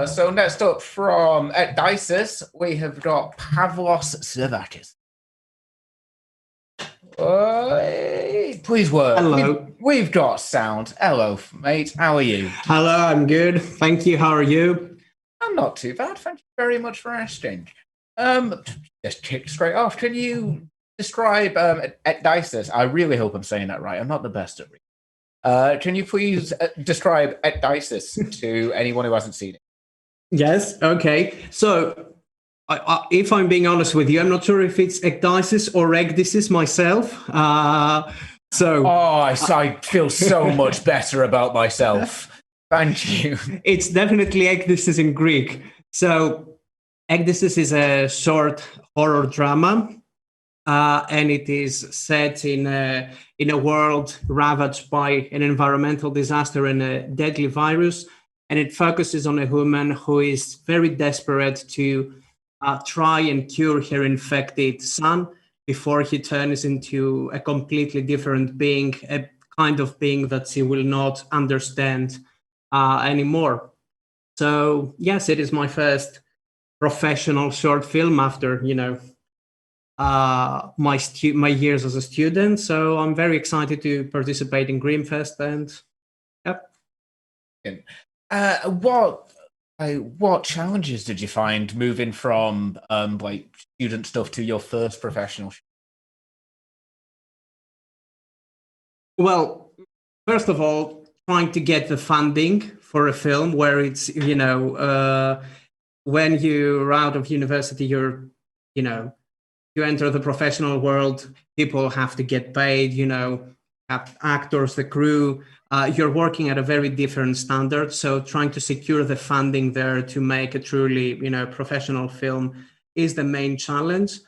So next up from Ecdysis, we have got Pavlos Sifakis. Please work. Hello. We've got sound. Hello, mate. How are you? Hello, I'm good. Thank you. How are you? I'm not too bad. Thank you very much for asking. Just kick straight off. Can you describe Ecdysis? I really hope I'm saying that right. I'm not the best at reading. Can you please describe Ecdysis to anyone who hasn't seen it? Yes. Okay. So, if I'm being honest with you, I'm not sure if it's Ecdysis or Ecdysis myself. I feel so much better about myself. Thank you. It's definitely Ecdysis in Greek. So, Ecdysis is a short horror drama, and it is set in a world ravaged by an environmental disaster and a deadly virus. And it focuses on a woman who is very desperate to try and cure her infected son before he turns into a completely different being, a kind of being that she will not understand anymore. So, yes, it is my first professional short film after, my years as a student. So I'm very excited to participate in Grimmfest and, yep. What challenges did you find moving from student stuff to your first professional show? Well, first of all, trying to get the funding for a film where it's when you're out of university, you enter the professional world. People have to get paid. Have actors, the crew. You're working at a very different standard. So trying to secure the funding there to make a truly, professional film is the main challenge.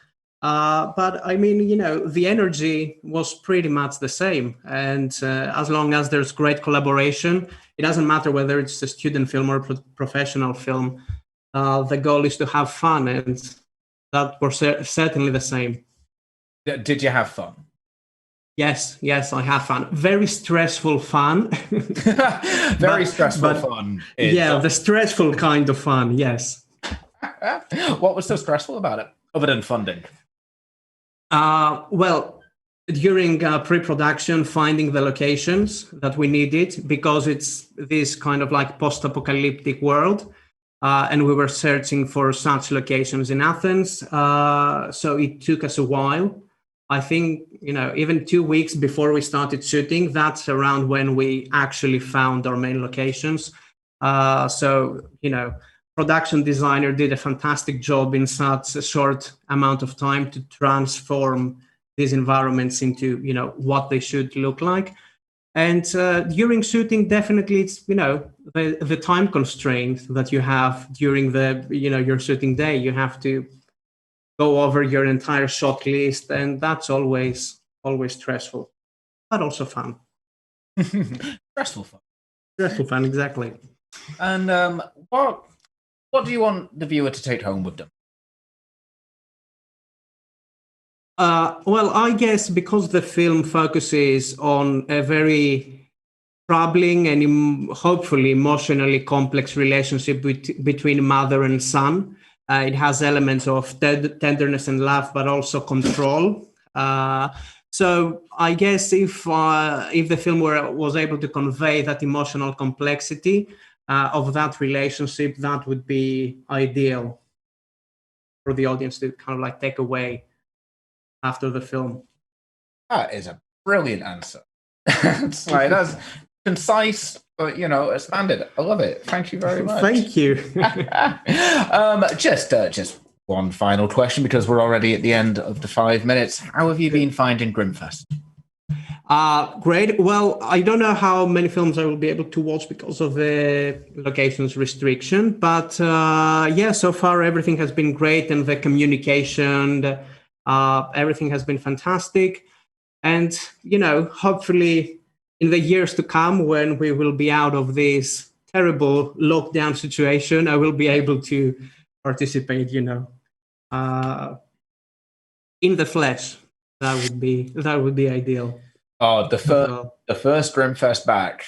But I mean, the energy was pretty much the same. And as long as there's great collaboration, it doesn't matter whether it's a student film or a professional film. The goal is to have fun, and that was certainly the same. Did you have fun? Yes, I have fun. Very stressful fun. Very stressful fun. Yeah, the stressful kind of fun, yes. What was so stressful about it, other than funding? Well, during pre-production, finding the locations that we needed, because it's this kind of like post-apocalyptic world, and we were searching for such locations in Athens. So it took us a while. I think, even 2 weeks before we started shooting, that's around when we actually found our main locations. Production designer did a fantastic job in such a short amount of time to transform these environments into, what they should look like. And during shooting, definitely it's, the time constraint that you have during your shooting day. You have to go over your entire shot list, and that's always stressful, but also fun. Stressful fun, exactly. And what do you want the viewer to take home with them? Well, I guess because the film focuses on a very troubling and hopefully emotionally complex relationship between mother and son. It has elements of tenderness and love, but also control. So I guess if the film was able to convey that emotional complexity of that relationship, that would be ideal for the audience to kind of like take away after the film. That is a brilliant answer. That's concise, but expanded. I love it. Thank you very much. Thank you. Just one final question, because we're already at the end of the 5 minutes. How have you been finding Grimmfest? Great. Well, I don't know how many films I will be able to watch because of the locations restriction, but so far everything has been great, and the communication, everything has been fantastic. And hopefully in the years to come, when we will be out of this terrible lockdown situation, I will be able to participate, in the flesh. That would be ideal. Oh, the first Grimmfest back.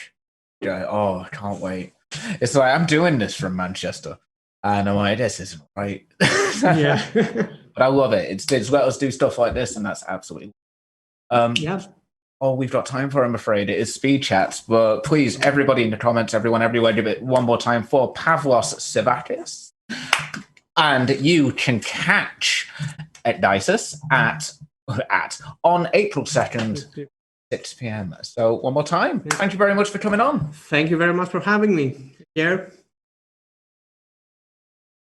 Yeah. Oh, I can't wait. It's like, I'm doing this from Manchester. And I'm like, this isn't right. Yeah. But I love it. It's let us do stuff like this, and that's absolutely. Yeah. All we've got time for, I'm afraid, it is speed chats. But please, everybody in the comments, everyone everywhere, give it one more time for Pavlos Sifakis. And you can catch Ecdysis on April 2nd, 6 p.m. So one more time, thank you very much for coming on. Thank you very much for having me here.